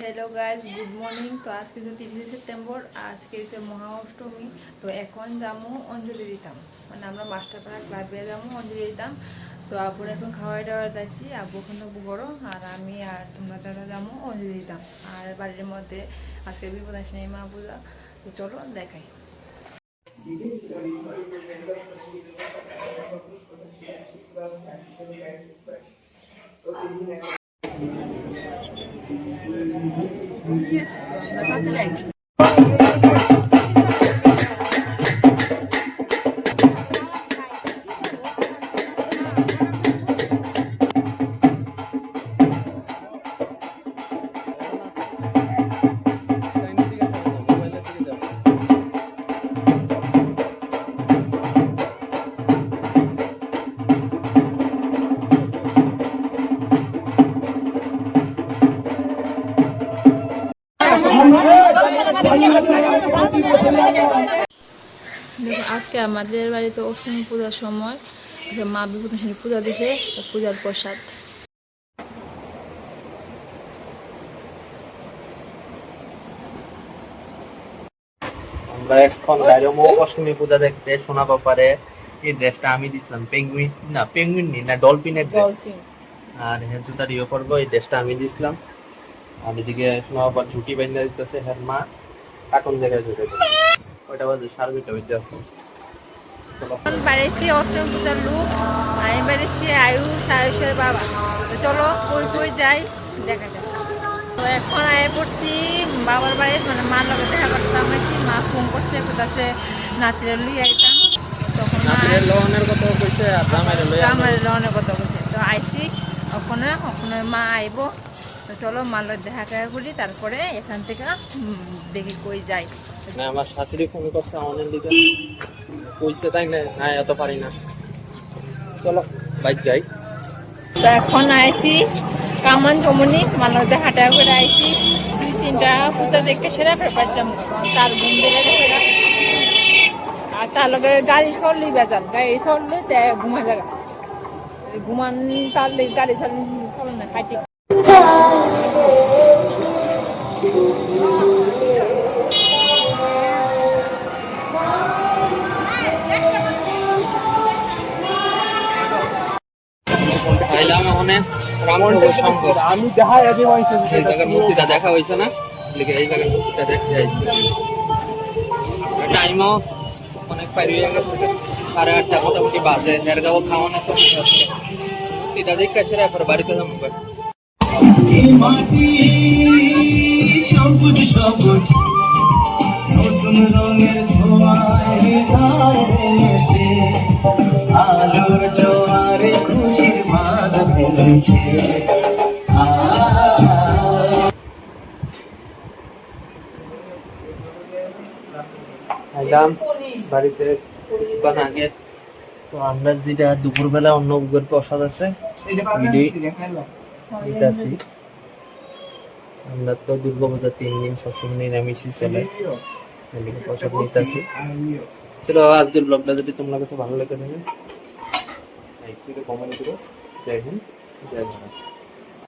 Hello guys good morning. तो आज के 30 सेप्टेम्बर आज के महा अष्टमी। तो এখন যাবো অঞ্জলি দিতাম, মানে আমরা মাস্টারপাড়া ক্লাবে যাবো অঞ্জলি দিতাম। তো আব্বুর এখন খাওয়াই দাওয়া যাচ্ছি, আব্বু ওখানে বড় আর আমি আর তোমরা দাদা যাবো অঞ্জলি দিতাম। আর বাড়ির মধ্যে আজকে বিপদাশিনী মা পূজা। তো চলো দেখাই। আজকে আমাদের বাড়িতে অষ্টমী পূজার সময় মা বিপদাশিনী পূজা দিছে, পূজার প্রসাদ। আমরা এখন বাইরেমো অষ্টমী পূজা দেখতে সোনা পাপারে এই ড্রেসটা আমি দিছিলাম, পেঙ্গুইন না ডলফিনের ড্রেস। আর হের জুতার ইয়ে করবো, এই ড্রেসটা আমি দিছিলাম। আর এদিকে সোনা পাপার ঝুটি বাইন্দা দিতেছে হের মা, কাটন জায়গায় ঝুটে ওইটা বাজে 2:30 বেজে আছে। বাড়িছি অষ্টমী পূজার লুক, আমি বাড়িছি আয়ু সায়ুষের বাবা। চলো কই কই যাই দেখা যায়। তো এখন আয় পড়ছি বাবার বাড়ি, মানে মার লগে দেখা করতাম। মা ফোন করছে কোথাছে নাতিরে লুই আইতাম, তখন লনের কথা কইছে আর আমার লনের কথা কইছে। তো আইসি ওখানে মা আইব। তো চলো মার লগে দেখা করে করি, তারপরে এখান থেকে দেখি কই যাই। না আমার শাশুড়ি ফোন করছে আমাদের দিকে, কইছে তাই না এত পারি না, চলো বাইক যাই। তো এখন আইসি কামান জমনি মানব হাঁটা করে আইসি 2-3টা পূজা দেখে সেরা পেপার যাম, তার ঘুম দিলে সেরা। আর তার লগে গাড়ি চললি বেজাল, গাড়ি চললে ঘুমা জায়গা ঘুমান, তার গাড়ি চল না খাইতে। মূর্তিটা দেখা হয়েছে না, এই জায়গার মূর্তিটা দেখতে যাইছি। টাইমও অনেক পার হয়ে গেছে, 8:30 মোটামুটি বাজে। এর গাও খাওয়ানোর সময় আছে, মূর্তিটা দেখে সেরে এরপর বাড়িতে যাবো। নতুন রঙের আলোর জোয়ারে খুশির মাঝ ফেলেছে। বাড়িতে কিছুক্ষণ আগে। তো আমরা যেটা দুপুরবেলা অন্য উপর প্রসাদ আছে নিতেছি। আমরা তো দুর্গাপূজা 3 দিন সবসময় নিরামিষই চলে, প্রসাদ নিতেছি। চলো আজকের ব্লগটা যদি তোমার কাছে ভালো লেগে থাকে একটু কমেন্ট করো। জয় হিন্দ, জয় ভারত।